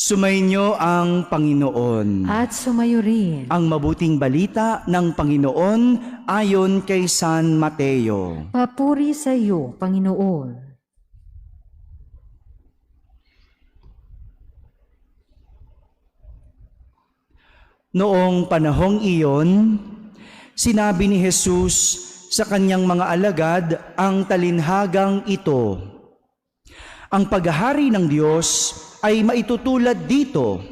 Sumainyo ang Panginoon. At sumayo rin. Ang mabuting balita ng Panginoon ayon kay San Mateo. Papuri sa iyo, Panginoon. Noong panahong iyon, sinabi ni Jesus sa kanyang mga alagad ang talinhagang ito: ang paghahari ng Diyos ay maitutulad dito.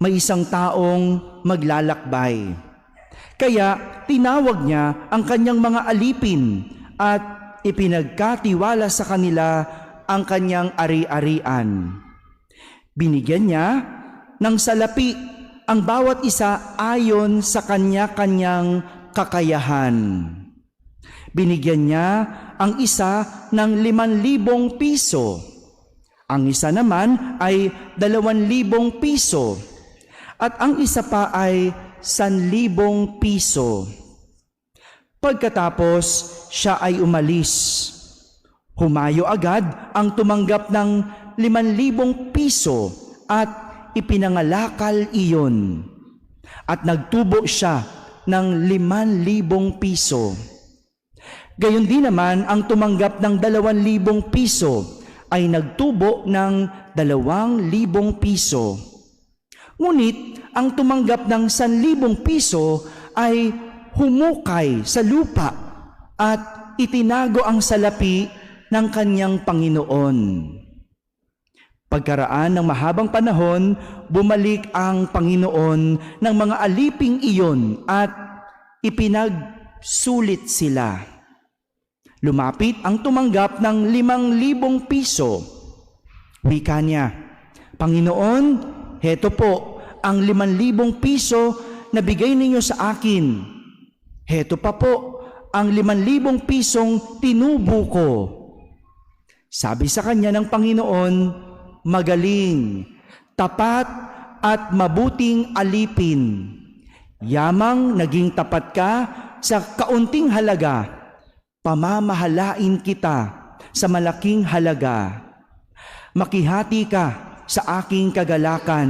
May isang taong maglalakbay. Kaya tinawag niya ang kanyang mga alipin at ipinagkatiwala sa kanila ang kanyang ari-arian. Binigyan niya ng salapi ang bawat isa ayon sa kanya-kanyang kakayahan. Binigyan niya ang isa ng 5,000 piso. Ang isa naman ay 2,000 piso. At ang isa pa ay 1,000 piso. Pagkatapos, siya ay umalis. Humayo agad ang tumanggap ng 5,000 piso at ipinangalakal iyon. At nagtubo siya ng 5,000 piso. Gayon din naman ang tumanggap ng 2,000 piso ay nagtubo ng 2,000 piso. Ngunit ang tumanggap ng 1,000 piso ay humukay sa lupa at itinago ang salapi ng kanyang Panginoon. Pagkaraan ng mahabang panahon, bumalik ang Panginoon ng mga aliping iyon at ipinagsulit sila. Lumapit ang tumanggap ng 5,000 piso. Wika niya, "Panginoon, heto po ang 5,000 piso na bigay ninyo sa akin. Heto pa po ang 5,000 pisong tinubo ko." Sabi sa kanya ng Panginoon, "Magaling, tapat at mabuting alipin. Yamang naging tapat ka sa kaunting halaga, pamamahalain kita sa malaking halaga. Makihati ka sa aking kagalakan."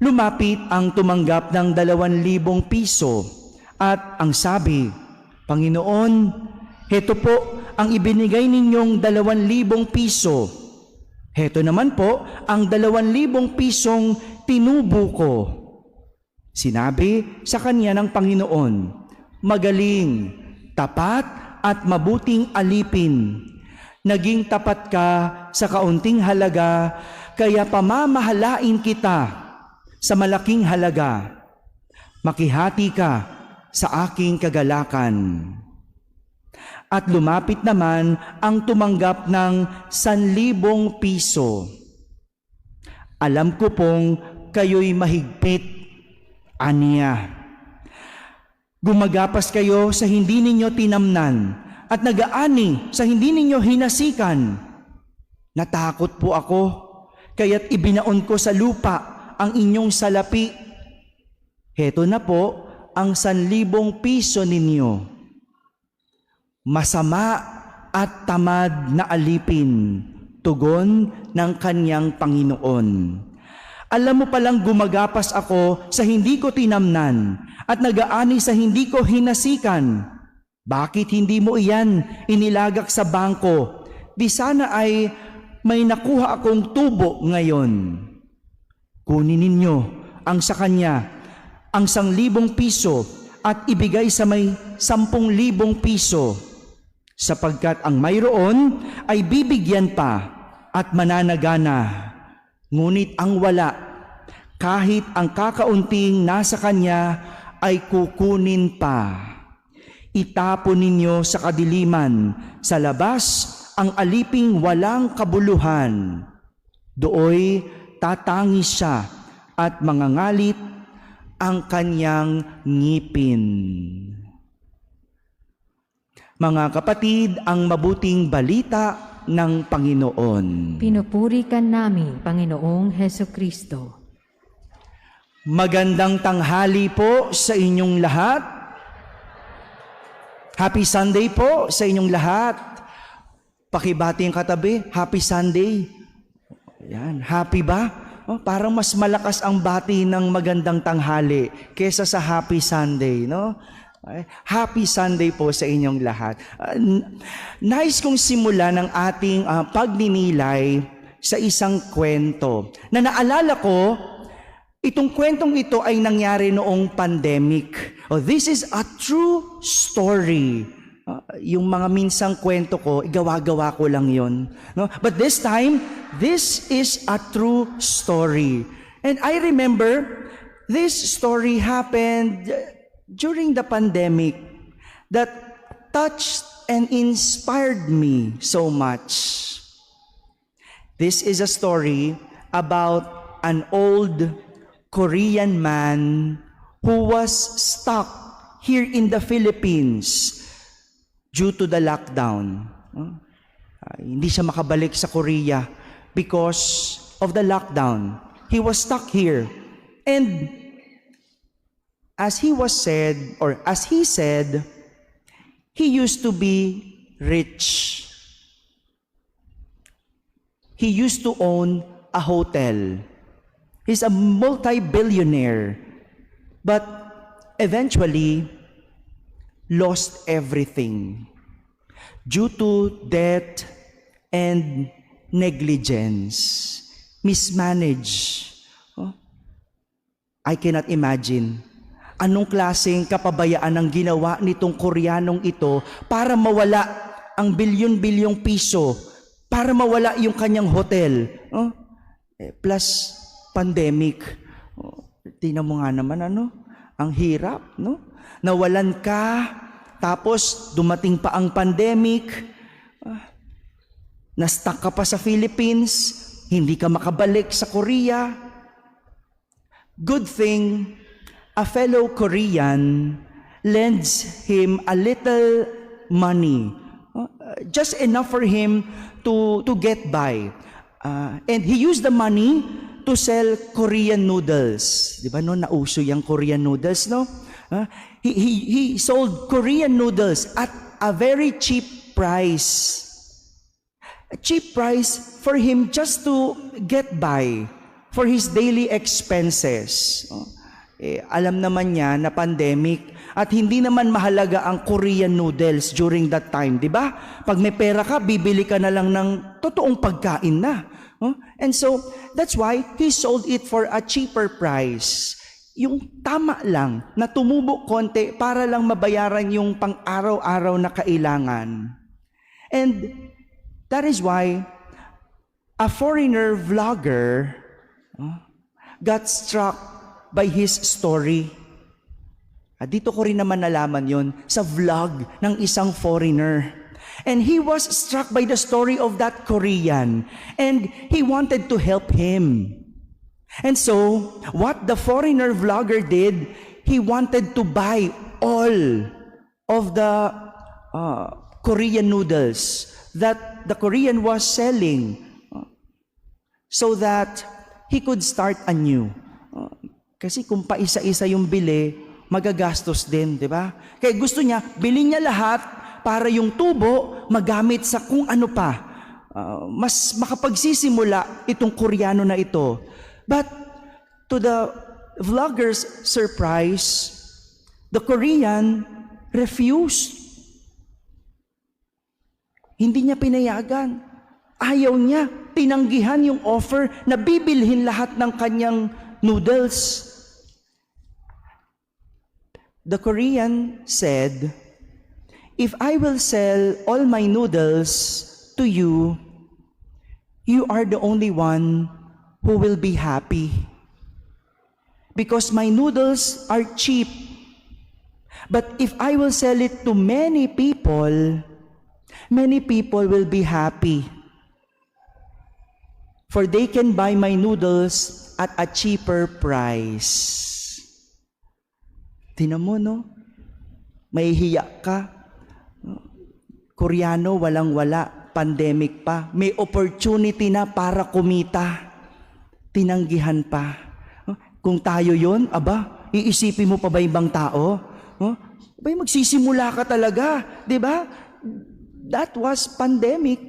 Lumapit ang tumanggap ng 2,000 piso at ang sabi, "Panginoon, heto po ang ibinigay ninyong 2,000 piso. Heto naman po ang 2,000 pisong tinubo ko." Sinabi sa kanya ng Panginoon, "Magaling, tapat at mabuting alipin. Naging tapat ka sa kaunting halaga, kaya pamamahalain kita sa malaking halaga. Makihati ka sa aking kagalakan." At lumapit naman ang tumanggap ng 1,000 piso. "Alam ko pong kayo'y mahigpit," aniya. "Gumagapas kayo sa hindi ninyo tinamnan at nag-aani sa hindi ninyo hinasikan. Natakot po ako, kaya't ibinaon ko sa lupa ang inyong salapi. Heto na po ang 1,000 piso ninyo." "Masama at tamad na alipin," tugon ng kanyang Panginoon. "Alam mo palang gumagapas ako sa hindi ko tinamnan at nag-aani sa hindi ko hinasikan. Bakit hindi mo iyan inilagak sa bangko? Di sana ay may nakuha akong tubo ngayon. Kunin ninyo ang sa kanya ang 1,000 piso at ibigay sa may 10,000 piso. Sapagkat ang mayroon ay bibigyan pa at mananagana. Ngunit ang wala, kahit ang kakaunting nasa kanya ay kukunin pa. Itapon ninyo sa kadiliman, sa labas ang aliping walang kabuluhan. Dooy tatangis siya at mangangalit ang kanyang ngipin." Mga kapatid, ang mabuting balita ng Panginoon. Pinupuri ka namin, Panginoong Hesukristo. Magandang tanghali po sa inyong lahat. Happy Sunday po sa inyong lahat. Pakibati ang katabi, Happy Sunday. Yan, happy ba? Oh, parang mas malakas ang bati ng magandang tanghali kesa sa Happy Sunday, no? Happy Sunday po sa inyong lahat. Nais kong simula ng ating pagninilay sa isang kwento na naalala ko, itong kwentong ito ay nangyari noong pandemic. Oh, this is a true story. Yung mga minsang kwento ko, igawa-gawa ko lang yon. No? But this time, this is a true story. And I remember, this story happened during the pandemic that touched and inspired me so much. This is a story about an old Korean man who was stuck here in the Philippines due to the lockdown. Hindi siya makabalik sa Korea because of the lockdown. He was stuck here. And as he said, he used to be rich. He used to own a hotel. He's a multi-billionaire. But eventually, lost everything due to debt and negligence, mismanage. I cannot imagine anong klaseng kapabayaan ang ginawa nitong Koreanong ito para mawala ang bilyon-bilyong piso, para mawala yung kanyang hotel. Plus pandemic. Tingnan mo nga naman ang hirap, no? Nawalan ka, tapos dumating pa ang pandemic, na-stuck ka pa sa Philippines, hindi ka makabalik sa Korea. Good thing, a fellow Korean lends him a little money, just enough for him to get by. And he used the money to sell Korean noodles. Di ba nauso yung Korean noodles, no? He sold Korean noodles at a very cheap price. A cheap price for him just to get by for his daily expenses. Alam naman niya na pandemic at hindi naman mahalaga ang Korean noodles during that time, di ba? Pag may pera ka, bibili ka na lang ng totoong pagkain na. And so, that's why he sold it for a cheaper price. Yung tama lang na tumubo konti para lang mabayaran yung pang-araw-araw na kailangan. And that is why a foreigner vlogger got struck by his story. At dito ko rin naman nalaman yon sa vlog ng isang foreigner. And he was struck by the story of that Korean. And he wanted to help him. And so, what the foreigner vlogger did, he wanted to buy all of the Korean noodles that the Korean was selling so that he could start anew. Kasi kung paisa-isa yung bili, magagastos din, di ba? Kaya gusto niya, bilhin niya lahat para yung tubo magamit sa kung ano pa. Mas makapagsisimula itong Koreano na ito. But to the vlogger's surprise, the Korean refused. Hindi niya pinayagan. Ayaw niya. Tinanggihan yung offer na bibilhin lahat ng kanyang noodles. The Korean said, "If I will sell all my noodles to you, you are the only one who will be happy. Because my noodles are cheap. But if I will sell it to many people will be happy. For they can buy my noodles at a cheaper price." Tingnan mo, no? Mahihiya ka. Koreano, walang-wala. Pandemic pa. May opportunity na para kumita. Tinanggihan pa. Kung tayo yon, iisipin mo pa ba ibang tao? Magsisimula ka talaga. Diba? That was pandemic.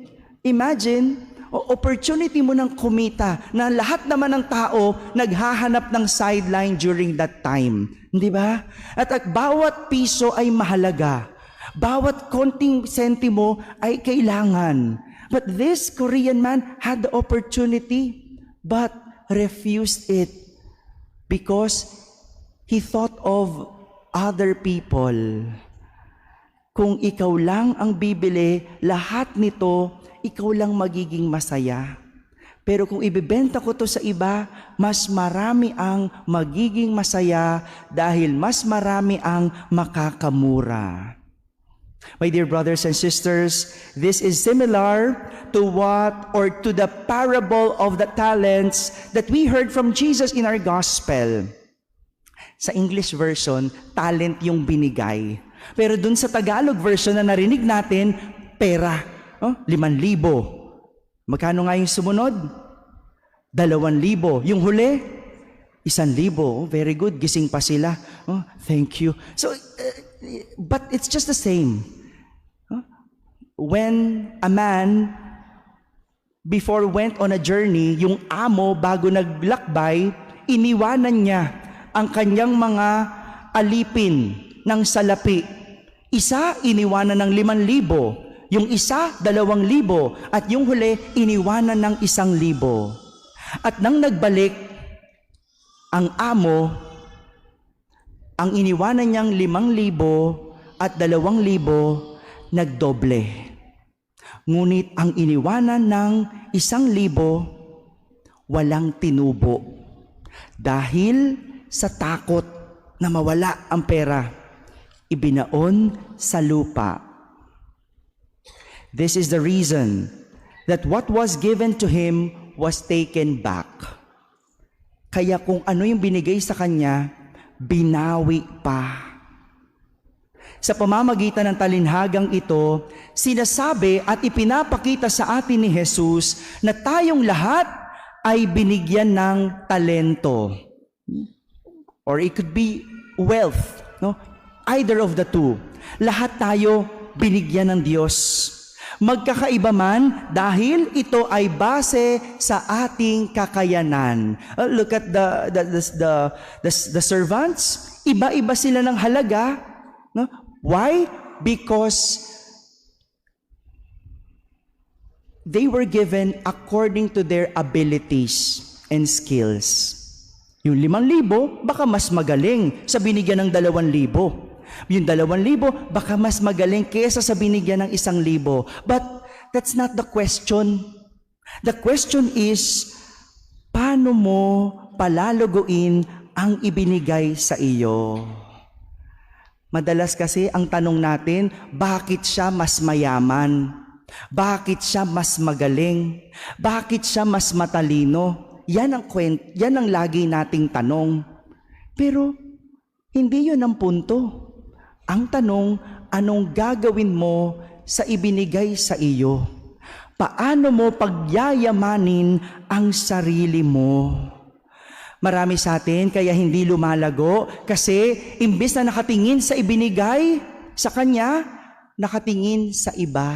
Imagine, opportunity mo ng kumita na lahat naman ng tao naghahanap ng sideline during that time. Di ba? At bawat piso ay mahalaga. Bawat konting sentimo ay kailangan. But this Korean man had the opportunity but refused it because he thought of other people. Kung ikaw lang ang bibili, lahat nito, ikaw lang magiging masaya. Pero kung ibebenta ko to sa iba, mas marami ang magiging masaya dahil mas marami ang makakamura. My dear brothers and sisters, this is similar to the parable of the talents that we heard from Jesus in our gospel. Sa English version, talent yung binigay. Pero dun sa Tagalog version na narinig natin, pera. 5,000. Magkano nga yung sumunod? 2,000. Yung huli? 1,000. Very good. Gising pa sila. Thank you. So, but it's just the same. When a man, before went on a journey, yung amo, bago naglakbay, iniwanan niya ang kanyang mga alipin ng salapi. Isa, iniwanan ng 5,000. Yung isa, 2,000. At yung huli, iniwanan ng 1,000. At nang nagbalik, ang amo, ang iniwanan niyang 5,000 at 2,000, nagdoble. Ngunit ang iniwanan ng 1,000, walang tinubo. Dahil sa takot na mawala ang pera, ibinaon sa lupa. This is the reason that what was given to him was taken back. Kaya kung ano yung binigay sa kanya, binawi pa. Sa pamamagitan ng talinhagang ito, sinasabi at ipinapakita sa atin ni Jesus na tayong lahat ay binigyan ng talento. Or it could be wealth, no? Either of the two. Lahat tayo binigyan ng Diyos. Magkakaiba man dahil ito ay base sa ating kakayanan. Look at the servants. Iba-iba sila ng halaga. No? Why? Because they were given according to their abilities and skills. Yung 5,000, baka mas magaling sa binigyan ng 2,000. Yung 2,000, baka mas magaling kaysa sa binigyan ng 1,000. But that's not the question. The question is, paano mo palalaguin ang ibinigay sa iyo? Madalas kasi ang tanong natin, bakit siya mas mayaman? Bakit siya mas magaling? Bakit siya mas matalino? Yan ang lagi nating tanong. Pero hindi yun ang punto. Ang tanong, anong gagawin mo sa ibinigay sa iyo? Paano mo pagyayamanin ang sarili mo? Marami sa atin kaya hindi lumalago kasi imbes na nakatingin sa ibinigay sa kanya, nakatingin sa iba.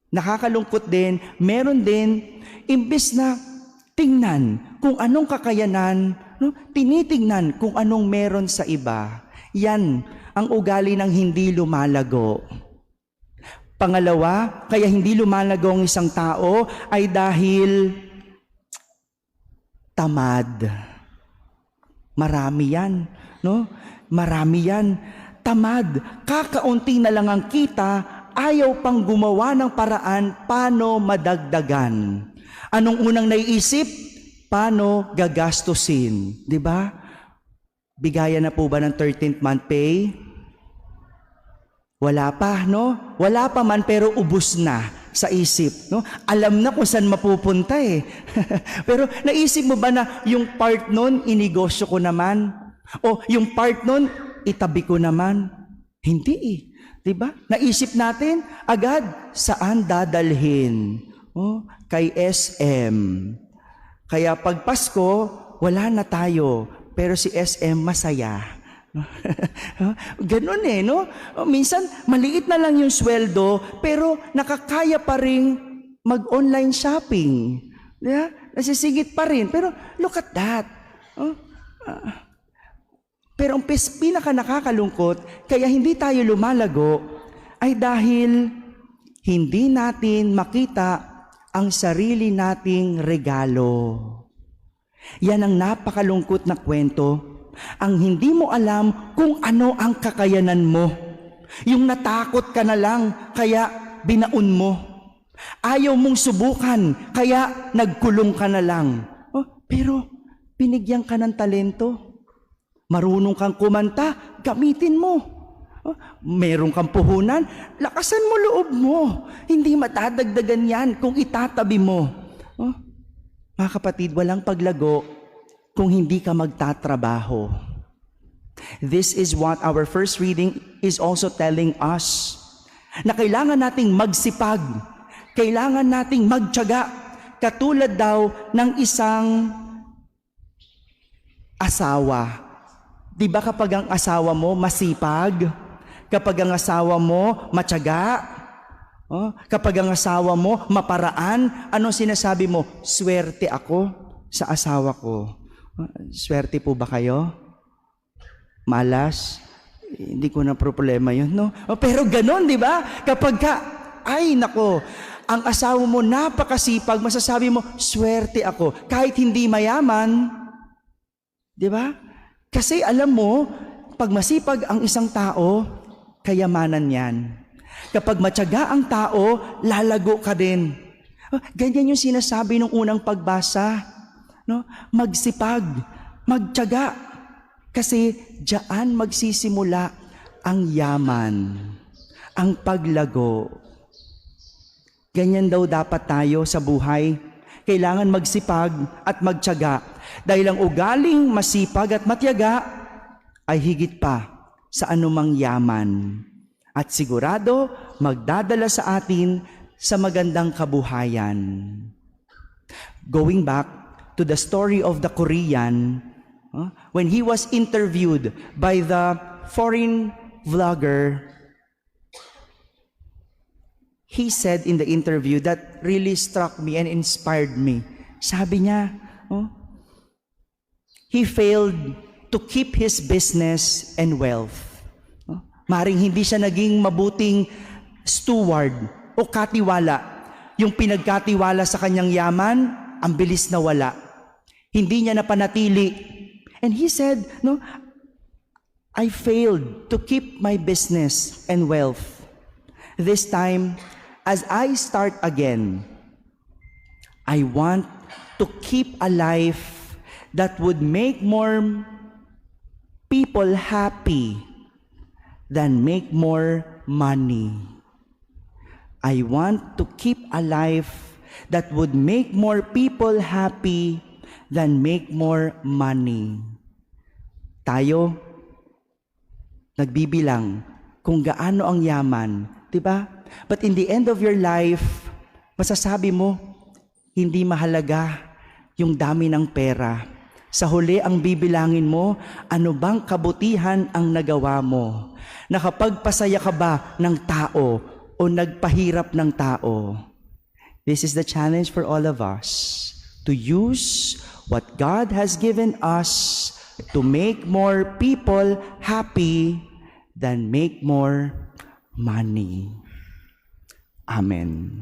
Nakakalungkot din, meron din, imbes na tingnan kung anong kakayanan, no? Tinitingnan kung anong meron sa iba. Yan ang ugali ng hindi lumalago. Pangalawa, kaya hindi lumalago ang isang tao ay dahil tamad. Marami yan, no? Marami yan. Tamad. Kakaunti na lang ang kita, ayaw pang gumawa ng paraan paano madagdagan. Anong unang naiisip? Paano gagastusin? Di ba? Bigayan na po ba ng 13th month pay? Wala pa, no? Wala pa man pero ubos na sa isip, no? Alam na kung saan mapupunta eh. Pero naisip mo ba na yung part nun, inegosyo ko naman? O yung part nun, itabi ko naman? Hindi eh. Diba? Naisip natin, agad, saan dadalhin? Oh, kay SM. Kaya pag Pasko, wala na tayo. Pero si SM masaya. Ganun no? Minsan, maliit na lang yung sweldo, pero nakakaya pa rin mag-online shopping. Yeah? Nasisigit pa rin. Pero look at that. Pero ang pinaka nakakalungkot, kaya hindi tayo lumalago, ay dahil hindi natin makita ang sarili nating regalo. Yan ang napakalungkot na kwento. Ang hindi mo alam kung ano ang kakayanan mo. Yung natakot ka na lang, kaya binaon mo. Ayaw mong subukan, kaya nagkulong ka na lang. Pero binigyan ka ng talento. Marunong kang kumanta, gamitin mo. Meron kang puhunan, lakasan mo loob mo. Hindi matadagdagan yan kung itatabi mo. Mga kapatid, walang paglago kung hindi ka magtatrabaho. This is what our first reading is also telling us. Na kailangan nating magsipag, kailangan nating magtiyaga, katulad daw ng isang asawa. Di ba kapag ang asawa mo masipag? Kapag ang asawa mo matyaga? Kapag ang asawa mo maparaan? Anong sinasabi mo? Swerte ako sa asawa ko. Swerte po ba kayo? Malas? Hindi ko na problema yun, no? Pero ganon, di ba? Kapag ay nako, ang asawa mo napakasipag, masasabi mo, swerte ako. Kahit hindi mayaman, di ba? Kasi alam mo, pag masipag ang isang tao, kayamanan yan. Kapag matyaga ang tao, lalago ka din. Ganyan yung sinasabi ng unang pagbasa. No? Magsipag, magtiyaga. Kasi diyan magsisimula ang yaman, ang paglago. Ganyan daw dapat tayo sa buhay. Kailangan magsipag at magtiyaga. Dahil ang ugaling masipag at matyaga ay higit pa sa anumang yaman. At sigurado, magdadala sa atin sa magandang kabuhayan. Going back to the story of the Korean, when he was interviewed by the foreign vlogger, he said in the interview that really struck me and inspired me. Sabi niya, he failed to keep his business and wealth. Maring hindi siya naging mabuting steward o katiwala. Yung pinagkatiwala sa kanyang yaman, ang bilis na wala. Hindi niya napanatili. And he said, I failed to keep my business and wealth. This time, as I start again, I want to keep a life that would make more people happy than make more money. I want to keep a life that would make more people happy than make more money. Tayo, nagbibilang kung gaano ang yaman, di ba? But in the end of your life, masasabi mo, hindi mahalaga yung dami ng pera. Sa huli ang bibilangin mo, ano bang kabutihan ang nagawa mo? Nakapagpasaya ka ba ng tao o nagpahirap ng tao? This is the challenge for all of us, to use what God has given us to make more people happy than make more money. Amen.